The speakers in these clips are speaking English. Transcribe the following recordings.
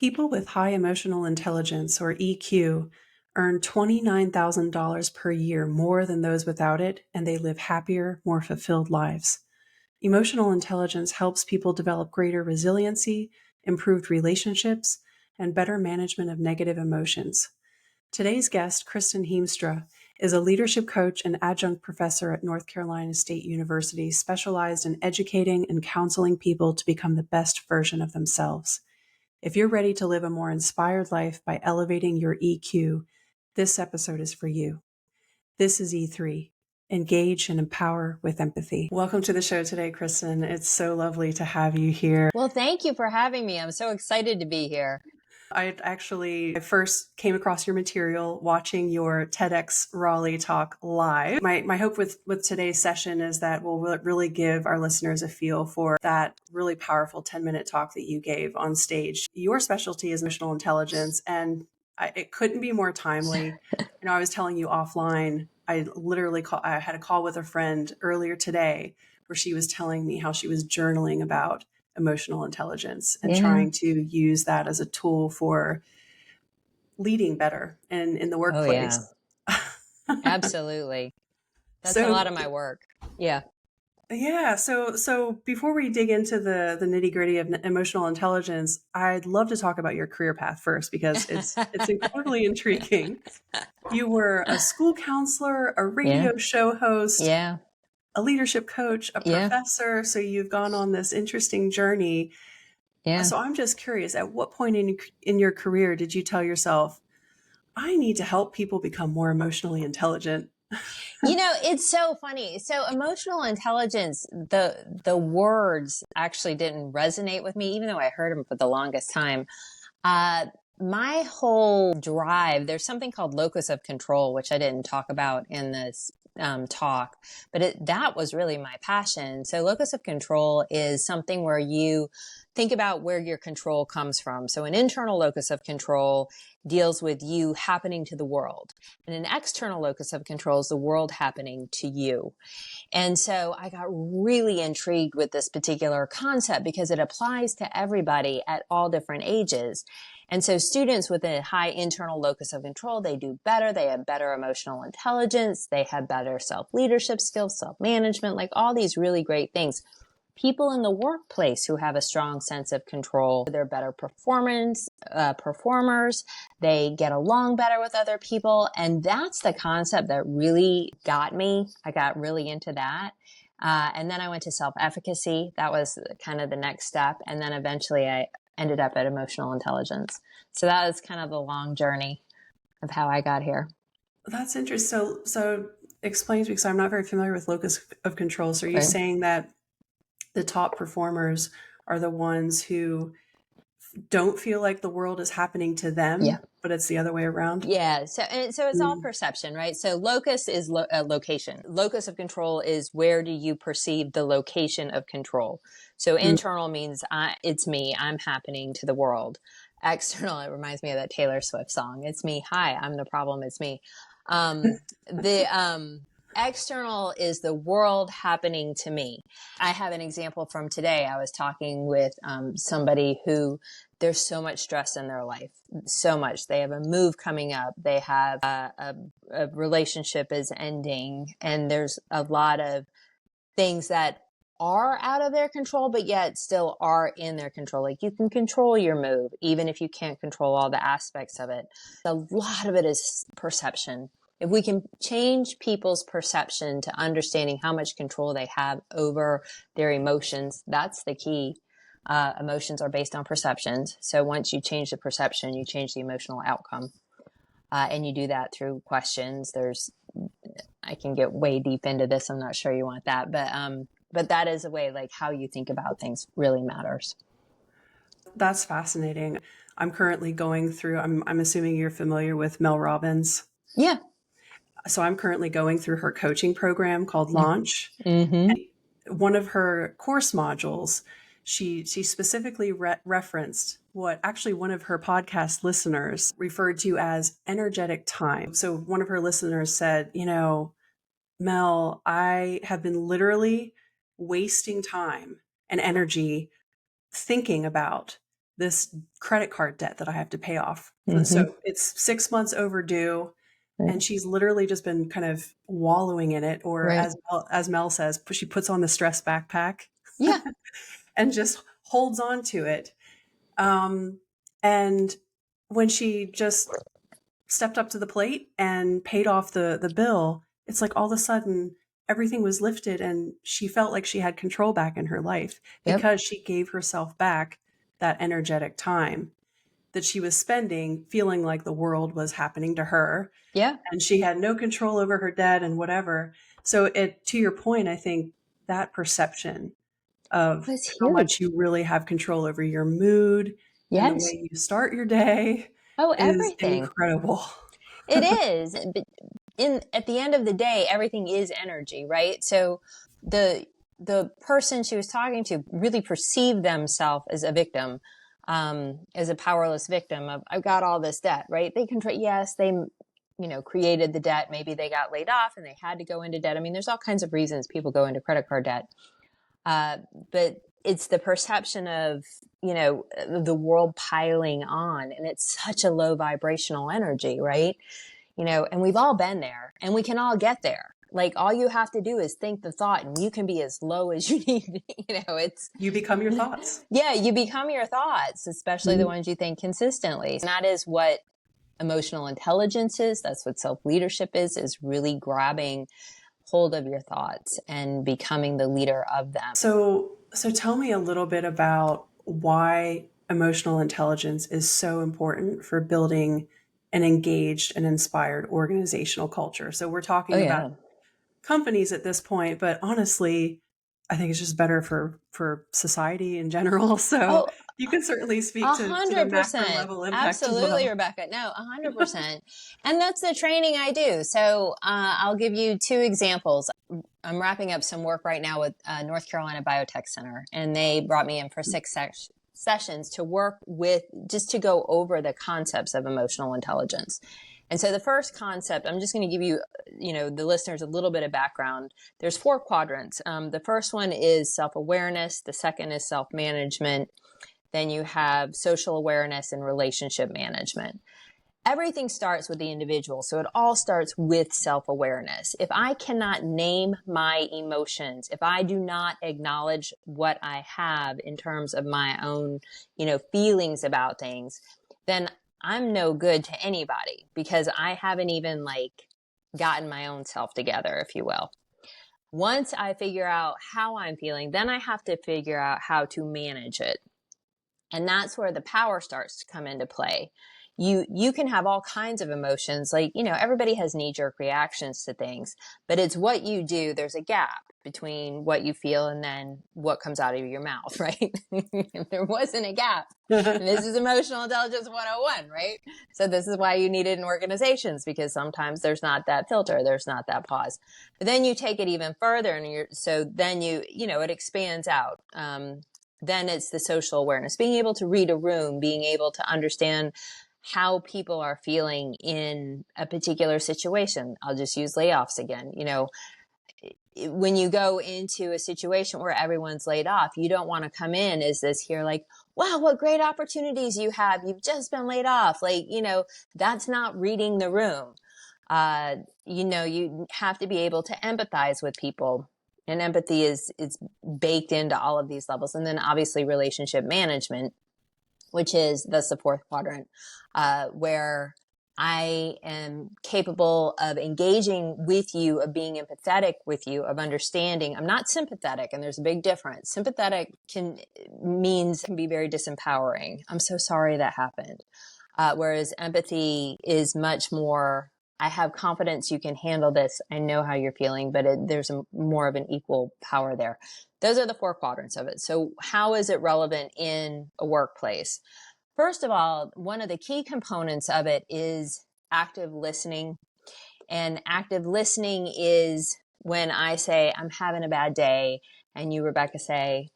People with high emotional intelligence, or EQ, earn $29,000 per year more than those without it, and they live happier, more fulfilled lives. Emotional intelligence helps people develop greater resiliency, improved relationships, and better management of negative emotions. Today's guest, Kristin Hiemstra, is a leadership coach and adjunct professor at North Carolina State University, specialized in educating and counseling people to become the best version of themselves. If you're ready to live a more inspired life by elevating your EQ, this episode is for you. This is E3. Engage and empower with empathy. Welcome to the show today, Kristin. It's so lovely to have you here. Well, thank you for having me. I'm so excited to be here. I first came across your material watching your TEDx Raleigh talk live. My hope with today's session is that we'll really give our listeners a feel for that really powerful 10-minute talk that you gave on stage. Your specialty is emotional intelligence, and it couldn't be more timely. I was telling you offline, I had a call with a friend earlier today where she was telling me how she was journaling about emotional intelligence and trying to use that as a tool for leading better in the workplace. Oh, yeah. Absolutely. That's a lot of my work. Yeah. Yeah. So before we dig into the nitty gritty of emotional intelligence, I'd love to talk about your career path first, because it's incredibly intriguing. You were a school counselor, a radio show host, a leadership coach, a professor. So you've gone on this interesting journey. Yeah. So I'm just curious, at what point in your career did you tell yourself, I need to help people become more emotionally intelligent? It's so funny. So emotional intelligence, the words actually didn't resonate with me, even though I heard them for the longest time. My whole drive, there's something called locus of control, which I didn't talk about in this talk, but that was really my passion. So locus of control is something where you think about where your control comes from. So an internal locus of control deals with you happening to the world, and an external locus of control is the world happening to you. And so I got really intrigued with this particular concept because it applies to everybody at all different ages. And so students with a high internal locus of control, they do better. They have better emotional intelligence. They have better self-leadership skills, self-management, like all these really great things. People in the workplace who have a strong sense of control, they're better performers. They get along better with other people. And that's the concept that really got me. I got really into that. And then I went to self-efficacy. That was kind of the next step. And then eventually I ended up at emotional intelligence. So that was kind of the long journey of how I got here. That's interesting. So explain to me, because I'm not very familiar with locus of control. So are you saying that the top performers are the ones who don't feel like the world is happening to them, but it's the other way around? Yeah. So it's all perception, right? So locus is location. Locus of control is where do you perceive the location of control? So internal means it's me. I'm happening to the world. External, it reminds me of that Taylor Swift song. It's me. Hi, I'm the problem. It's me. External is the world happening to me. I have an example from today. I was talking with somebody who there's so much stress in their life, so much. They have a move coming up. They have a relationship is ending, and there's a lot of things that are out of their control, but yet still are in their control. Like you can control your move, even if you can't control all the aspects of it. A lot of it is perception. If we can change people's perception to understanding how much control they have over their emotions, that's the key. Emotions are based on perceptions. So once you change the perception, you change the emotional outcome. And you do that through questions. I can get way deep into this. I'm not sure you want that, but that is a way, like how you think about things really matters. That's fascinating. I'm currently going through, I'm assuming you're familiar with Mel Robbins. Yeah. So I'm currently going through her coaching program called Launch. Mm-hmm. And one of her course modules, she specifically referenced what actually one of her podcast listeners referred to as energetic time. So one of her listeners said, Mel, I have been literally wasting time and energy thinking about this credit card debt that I have to pay off. Mm-hmm. So it's 6 months overdue. Right. And she's literally just been kind of wallowing in it, or Right. as Mel says, she puts on the stress backpack Yeah. and just holds on to it. And when she just stepped up to the plate and paid off the bill, it's like all of a sudden everything was lifted and she felt like she had control back in her life Yep. because she gave herself back that energetic time that she was spending feeling like the world was happening to her Yeah. and she had no control over her debt and whatever. So to your point, I think that perception of That's how huge. much you really have control over your mood and the Yes. way you start your day Oh, is everything. incredible. It is. But at the end of the day, everything is energy, right? So the person she was talking to really perceived themselves as a victim, as a powerless victim of, I've got all this debt, right? They control, yes, they, created the debt. Maybe they got laid off and they had to go into debt. I mean, there's all kinds of reasons people go into credit card debt. But it's the perception of, the world piling on, and it's such a low vibrational energy, right? And we've all been there and we can all get there. Like all you have to do is think the thought and you can be as low as you need. You become your thoughts. Yeah, you become your thoughts, especially the ones you think consistently. And that is what emotional intelligence is. That's what self-leadership is really grabbing hold of your thoughts and becoming the leader of them. So tell me a little bit about why emotional intelligence is so important for building an engaged and inspired organizational culture. So we're talking about companies at this point, but honestly, I think it's just better for society in general. So Oh, you can certainly speak to the macro 100%. level impact as Absolutely, well. Rebecca. No, 100%. And that's the training I do. So I'll give you two examples. I'm wrapping up some work right now with North Carolina Biotech Center, and they brought me in for 6 sessions to work with, just to go over the concepts of emotional intelligence. And so the first concept, I'm just going to give you, the listeners a little bit of background. There's 4 quadrants. The first one is self-awareness. The second is self-management. Then you have social awareness and relationship management. Everything starts with the individual. So it all starts with self-awareness. If I cannot name my emotions, if I do not acknowledge what I have in terms of my own, feelings about things, then I'm no good to anybody because I haven't even gotten my own self together, if you will. Once I figure out how I'm feeling, then I have to figure out how to manage it. And that's where the power starts to come into play. You can have all kinds of emotions. Everybody has knee-jerk reactions to things, but it's what you do. There's a gap between what you feel and then what comes out of your mouth, right? If there wasn't a gap, and this is emotional intelligence 101, right? So this is why you need it in organizations, because sometimes there's not that filter, there's not that pause. But then you take it even further, and then it expands out. Then it's the social awareness, being able to read a room, being able to understand how people are feeling in a particular situation. I'll just use layoffs again. When you go into a situation where everyone's laid off, you don't want to come in as this here, wow, what great opportunities you have. You've just been laid off. That's not reading the room. You have to be able to empathize with people. And empathy is baked into all of these levels. And then obviously relationship management, which is the 4th quadrant, where I am capable of engaging with you, of being empathetic with you, of understanding. I'm not sympathetic, and there's a big difference. Sympathetic can be very disempowering. I'm so sorry that happened. Whereas empathy is much more, I have confidence you can handle this. I know how you're feeling, but there's more of an equal power there. Those are the 4 quadrants of it. So how is it relevant in a workplace? First of all, one of the key components of it is active listening. And active listening is when I say, I'm having a bad day, and you, Rebecca, say,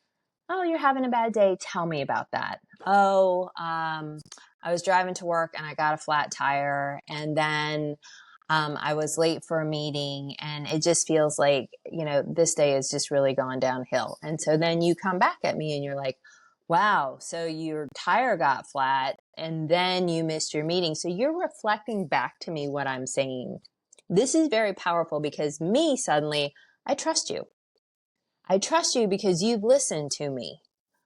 oh, you're having a bad day. Tell me about that. Oh, I was driving to work and I got a flat tire, and then I was late for a meeting, and it just feels like, this day has just really gone downhill. And so then you come back at me and you're like, wow, so your tire got flat and then you missed your meeting. So you're reflecting back to me what I'm saying. This is very powerful because me, suddenly, I trust you. I trust you because you've listened to me,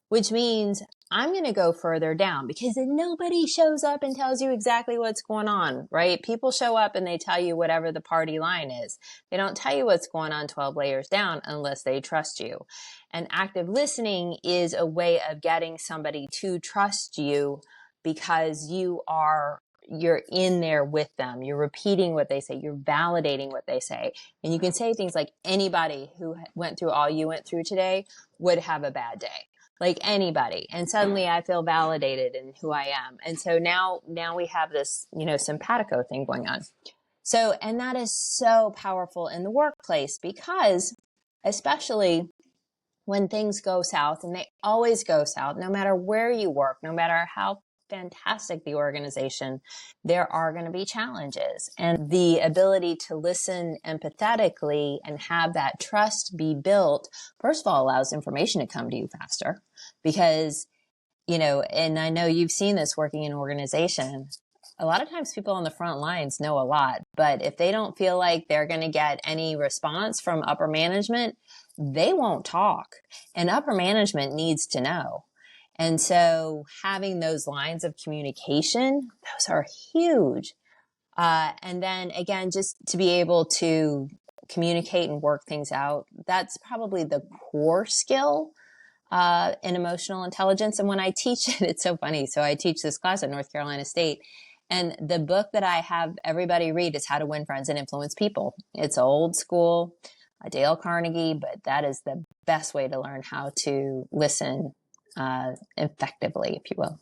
which means I'm going to go further down because nobody shows up and tells you exactly what's going on, right? People show up and they tell you whatever the party line is. They don't tell you what's going on 12 layers down unless they trust you. And active listening is a way of getting somebody to trust you because you're in there with them. You're repeating what they say. You're validating what they say. And you can say things like, anybody who went through all you went through today would have a bad day. Like anybody. And suddenly I feel validated in who I am. And so now we have this, simpatico thing going on. So, and that is so powerful in the workplace because especially when things go south, and they always go south, no matter where you work, no matter how fantastic the organization, there are going to be challenges. And the ability to listen empathetically and have that trust be built, first of all, allows information to come to you faster because, and I know you've seen this working in organization. A lot of times people on the front lines know a lot, but if they don't feel like they're going to get any response from upper management, they won't talk. And upper management needs to know. And so having those lines of communication, those are huge. And then again, just to be able to communicate and work things out, that's probably the core skill in emotional intelligence. And when I teach it, it's so funny. So I teach this class at North Carolina State. And the book that I have everybody read is How to Win Friends and Influence People. It's old school, Dale Carnegie, but that is the best way to learn how to listen effectively, if you will.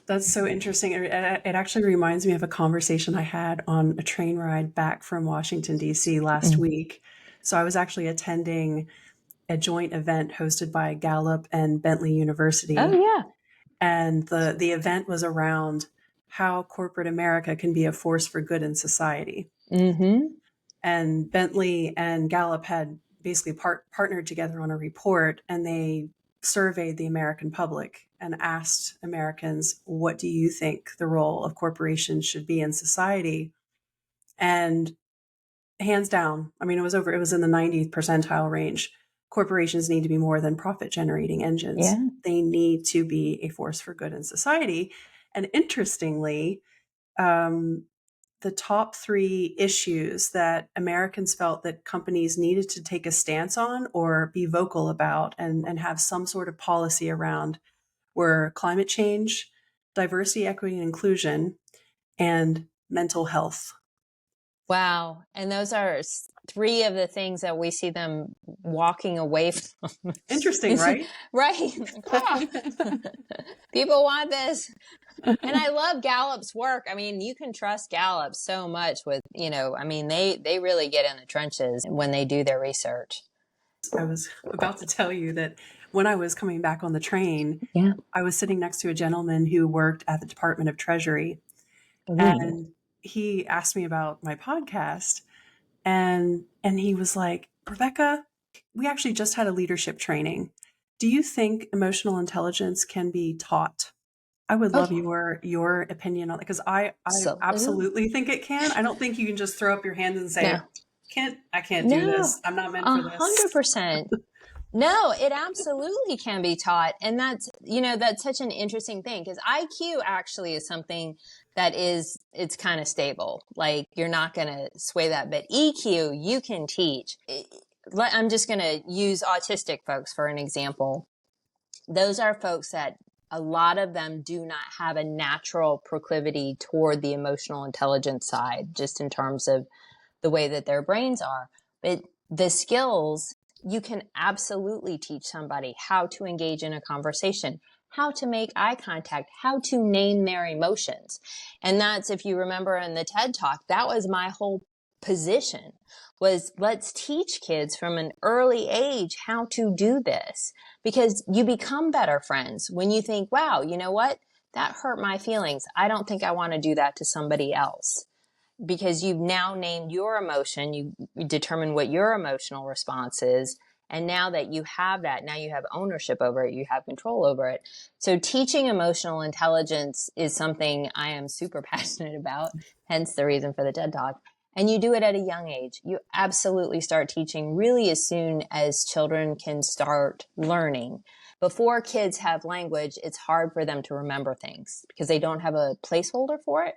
That's so interesting. It actually reminds me of a conversation I had on a train ride back from Washington, D.C. last week. So I was actually attending a joint event hosted by Gallup and Bentley University. Oh, yeah. And the event was around how corporate America can be a force for good in society. Mm-hmm. And Bentley and Gallup had basically partnered together on a report, and they surveyed the American public and asked Americans, what do you think the role of corporations should be in society? And hands down, I mean, it was in the 90th percentile range. Corporations need to be more than profit generating engines. Yeah. They need to be a force for good in society. And interestingly, the top 3 issues that Americans felt that companies needed to take a stance on or be vocal about and have some sort of policy around were climate change, diversity, equity, and inclusion, and mental health. Wow. And those are 3 of the things that we see them walking away from. Interesting, right? Right. People want this. And I love Gallup's work. I mean, you can trust Gallup so much with, they really get in the trenches when they do their research. I was about to tell you that when I was coming back on the train, I was sitting next to a gentleman who worked at the Department of Treasury. Ooh. And he asked me about my podcast, and he was like, Rebecca, we actually just had a leadership training. Do you think emotional intelligence can be taught? I would love your opinion on it, because I absolutely think it can. I don't think you can just throw up your hands and say, I can't do this. I'm not meant for this. 100%. No, it absolutely can be taught. And that's such an interesting thing, because IQ actually is something that it's kind of stable. Like, you're not going to sway that. But EQ, you can teach. I'm just going to use autistic folks for an example. Those are folks that a lot of them do not have a natural proclivity toward the emotional intelligence side, just in terms of the way that their brains are. But the skills, you can absolutely teach somebody how to engage in a conversation, how to make eye contact, how to name their emotions. And that's, if you remember in the TED Talk, that was my whole position, was let's teach kids from an early age how to do this, because you become better friends when you think, wow, you know what? That hurt my feelings. I don't think I want to do that to somebody else. Because you've now named your emotion, you determine what your emotional response is, And now that you have that, now you have ownership over it, you have control over it. So teaching emotional intelligence is something I am super passionate about, hence the reason for the TED Talk. And you do it at a young age. You absolutely start teaching really as soon as children can start learning. Before kids have language, it's hard for them to remember things because they don't have a placeholder for it.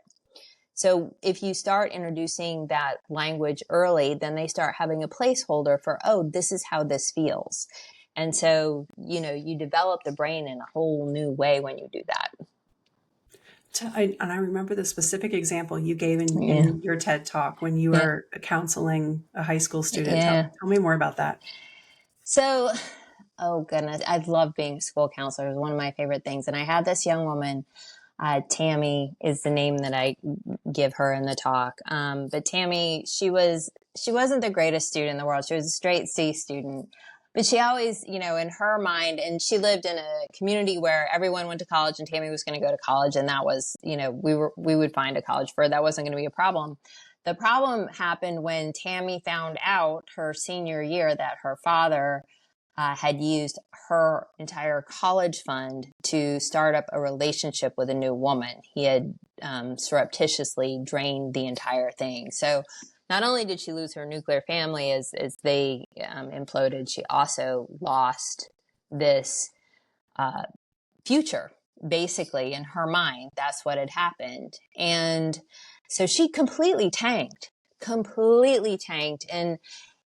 So if you start introducing that language early, then they start having a placeholder for, oh, this is how this feels. And so, you develop the brain in a whole new way when you do that. And I remember the specific example you gave in your TED Talk when you were counseling a high school student. Yeah. Tell me more about that. So, oh goodness, I love being a school counselor. It was one of my favorite things. And I had this young woman, Tammy is the name that I give her in the talk. But Tammy, she wasn't the greatest student in the world. She was a straight C student, but she always, in her mind, and she lived in a community where everyone went to college and Tammy was going to go to college. And that was, we would find a college for her. That wasn't going to be a problem. The problem happened when Tammy found out her senior year that her father had used her entire college fund to start up a relationship with a new woman. He had surreptitiously drained the entire thing. So not only did she lose her nuclear family as they imploded, she also lost this future, basically, in her mind. That's what had happened. And so she completely tanked. And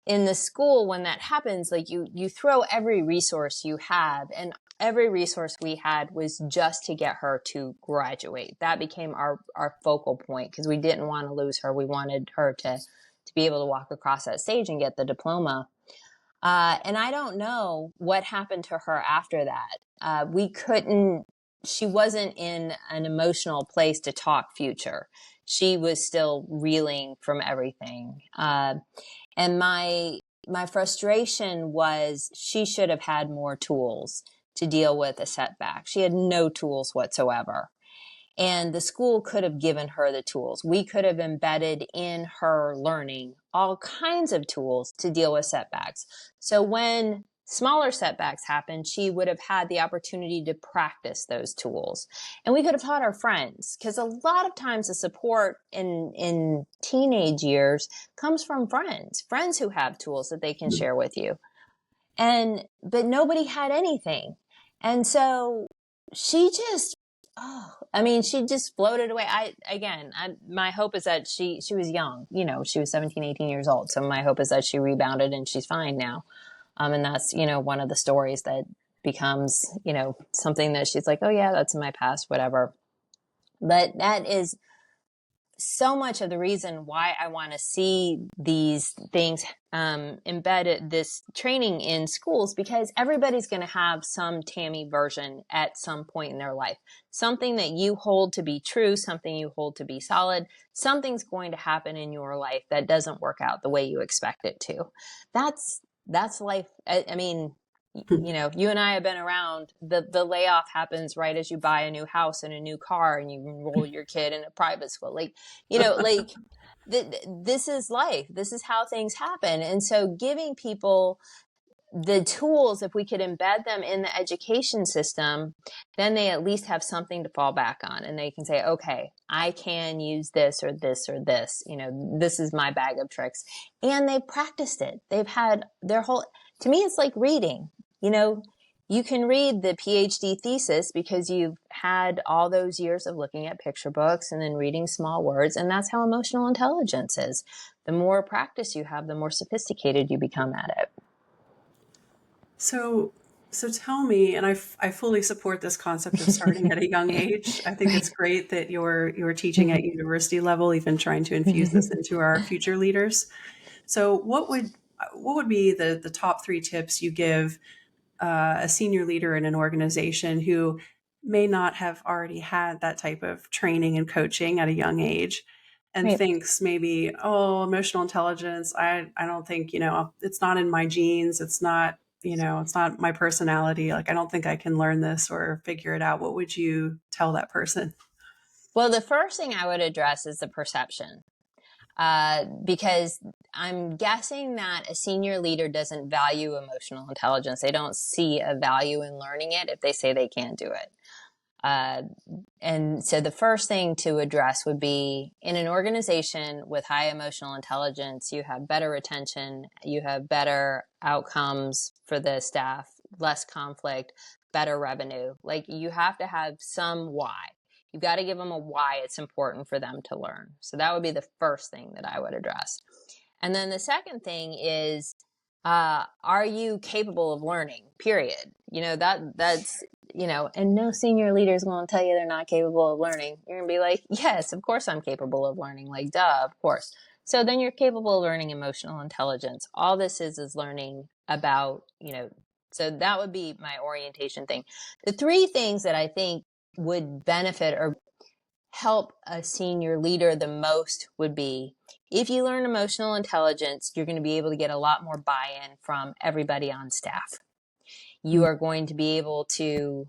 in the school, when that happens, like you throw every resource you have, and every resource we had was just to get her to graduate. That became our focal point because we didn't want to lose her. We wanted her to be able to walk across that stage and get the diploma. And I don't know what happened to her after that. She wasn't in an emotional place to talk future. She was still reeling from everything. And my frustration was she should have had more tools to deal with a setback. She had no tools whatsoever. And the school could have given her the tools. We could have embedded in her learning all kinds of tools to deal with setbacks. So when smaller setbacks happened, she would have had the opportunity to practice those tools. And we could have taught our friends, because a lot of times the support in teenage years comes from friends who have tools that they can share with you. But nobody had anything. And so she just, she just floated away. My hope is that she was young, she was 17, 18 years old. So my hope is that she rebounded and she's fine now. And that's, one of the stories that becomes, something that she's like, oh yeah, that's in my past, whatever. But that is so much of the reason why I want to see these things embedded, this training in schools, because everybody's going to have some Tammy version at some point in their life. Something that you hold to be true, something you hold to be solid, something's going to happen in your life that doesn't work out the way you expect it to. That's life. You and I have been around. The layoff happens right as you buy a new house and a new car and you enroll your kid in a private school. This is life. This is how things happen. And so giving people the tools, if we could embed them in the education system, then they at least have something to fall back on. And they can say, okay, I can use this or this or this. This is my bag of tricks. And they've practiced it. They've had to me, it's like reading. You can read the PhD thesis because you've had all those years of looking at picture books and then reading small words. And that's how emotional intelligence is. The more practice you have, the more sophisticated you become at it. So tell me, and I fully support this concept of starting at a young age. I think it's great that you're teaching at university level, even trying to infuse this into our future leaders. So what would be the top 3 tips you give a senior leader in an organization who may not have already had that type of training and coaching at a young age and Right. thinks maybe, oh, emotional intelligence, I don't think, it's not in my genes. It's not, it's not my personality. Like, I don't think I can learn this or figure it out. What would you tell that person? Well, the first thing I would address is the perception. because I'm guessing that a senior leader doesn't value emotional intelligence. They don't see a value in learning it if they say they can't do it. And so the first thing to address would be, in an organization with high emotional intelligence, you have better retention, you have better outcomes for the staff, less conflict, better revenue. Like, you have to have some why. You've got to give them a why it's important for them to learn. So that would be the first thing that I would address. And then the second thing is, are you capable of learning? Period. That's, and no senior leader is going to tell you they're not capable of learning. You're going to be like, yes, of course I'm capable of learning. Like, duh, of course. So then you're capable of learning emotional intelligence. All this is learning about, so that would be my orientation thing. The three things that I think would benefit or help a senior leader the most would be, if you learn emotional intelligence, you're going to be able to get a lot more buy-in from everybody on staff. You are going to be able to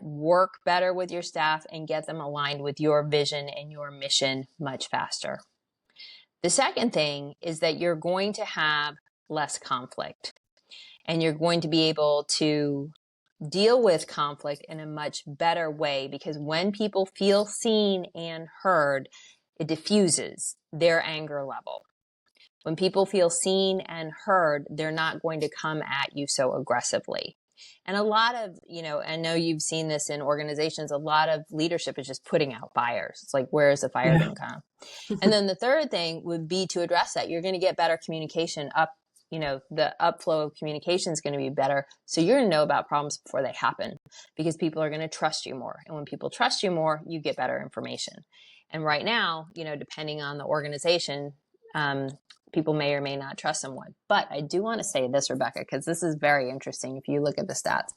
work better with your staff and get them aligned with your vision and your mission much faster. The second thing is that you're going to have less conflict, and you're going to be able to deal with conflict in a much better way, because when people feel seen and heard, it diffuses their anger level. When people feel seen and heard, they're not going to come at you so aggressively. And a lot of, I know you've seen this in organizations, a lot of leadership is just putting out fires. It's like, where is the fire going to come? And then the third thing would be to address that. You're going to get better communication up. The upflow of communication is going to be better. So you're going to know about problems before they happen, because people are going to trust you more. And when people trust you more, you get better information. And right now, depending on the organization, people may or may not trust someone. But I do want to say this, Rebecca, because this is very interesting if you look at the stats.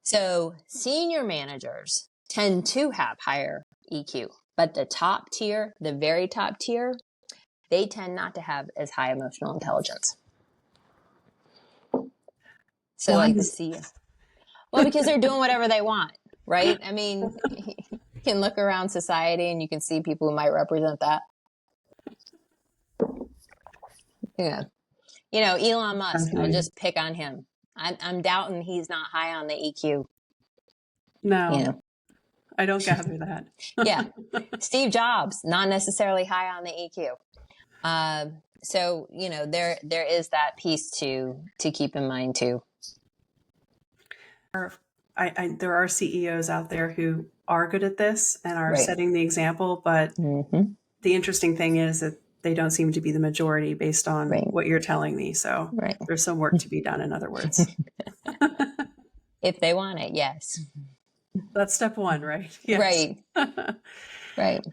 So senior managers tend to have higher EQ, but the top tier, the very top tier, they tend not to have as high emotional intelligence. So Why? like the CEO. Well, because they're doing whatever they want, right? I mean, you can look around society and you can see people who might represent that. Yeah. Elon Musk, I'll just pick on him. I'm doubting he's not high on the EQ. No, I don't gather that. Yeah. Steve Jobs, not necessarily high on the EQ. So, there is that piece to keep in mind too. There are CEOs out there who are good at this and are Right. setting the example, but the interesting thing is that they don't seem to be the majority based on what you're telling me. So there's some work to be done, in other words. If they want it, yes. That's step one, right? Yes. Right.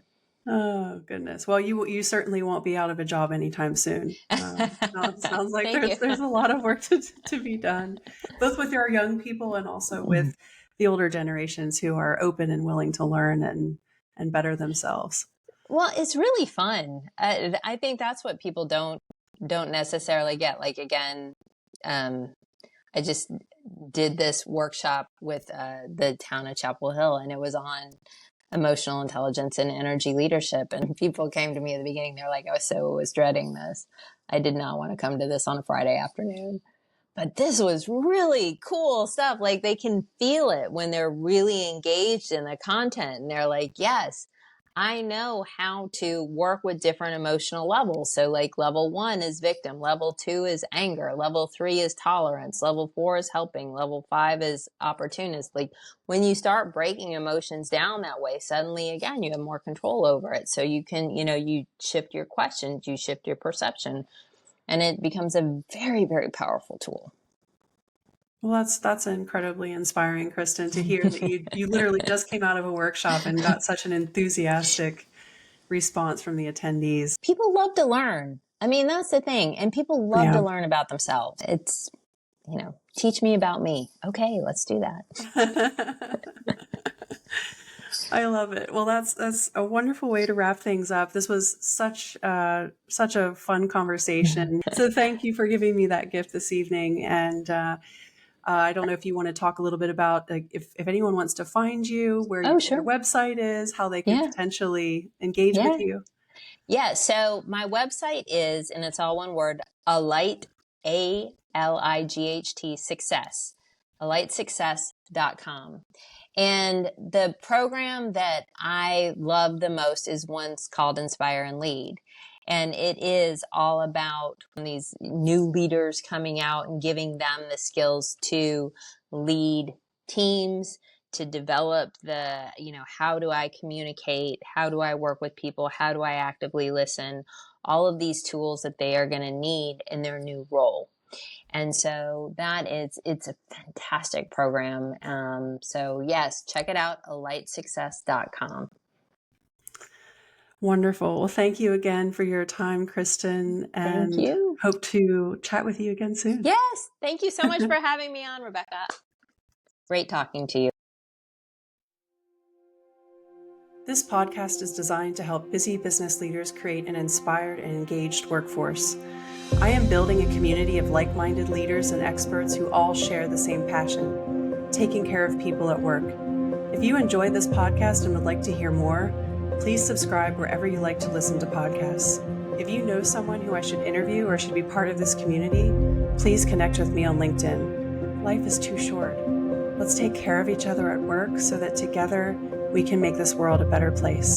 Oh, goodness. Well, you certainly won't be out of a job anytime soon. Sounds like there's a lot of work to be done, both with our young people and also with the older generations who are open and willing to learn and better themselves. Well, it's really fun. I think that's what people don't necessarily get. Like, again, I just did this workshop with the town of Chapel Hill, and it was on emotional intelligence and energy leadership. And people came to me at the beginning. They're like, I was dreading this. I did not want to come to this on a Friday afternoon. But this was really cool stuff. Like, they can feel it when they're really engaged in the content. And they're like, yes, I know how to work with different emotional levels. So like level 1 is victim, level 2 is anger, level 3 is tolerance, level 4 is helping, level 5 is opportunist. Like, when you start breaking emotions down that way, suddenly again, you have more control over it. So you can, you shift your questions, you shift your perception, and it becomes a very, very powerful tool. Well, that's incredibly inspiring, Kristin, to hear that you literally just came out of a workshop and got such an enthusiastic response from the attendees. People love to learn. I mean, that's the thing. And people love to learn about themselves. It's, teach me about me. Okay, let's do that. I love it. Well, that's a wonderful way to wrap things up. This was such a fun conversation. So thank you for giving me that gift this evening. And I don't know if you want to talk a little bit about if anyone wants to find you, where your website is, how they can potentially engage with you. Yeah. So my website is, and it's all one word, Alight, ALIGHT success, AlightSuccess.com. And the program that I love the most is one's called Inspire and Lead. And it is all about these new leaders coming out and giving them the skills to lead teams, to develop how do I communicate? How do I work with people? How do I actively listen? All of these tools that they are going to need in their new role. And so it's a fantastic program. So yes, check it out, AlightSuccess.com. Wonderful. Well, thank you again for your time, Kristin, and Thank you. hope to chat with you again soon. Yes. Thank you so much for having me on, Rebecca. Great talking to you. This podcast is designed to help busy business leaders create an inspired and engaged workforce. I am building a community of like-minded leaders and experts who all share the same passion, taking care of people at work. If you enjoy this podcast and would like to hear more, please subscribe wherever you like to listen to podcasts. If you know someone who I should interview or should be part of this community, please connect with me on LinkedIn. Life is too short. Let's take care of each other at work so that together we can make this world a better place.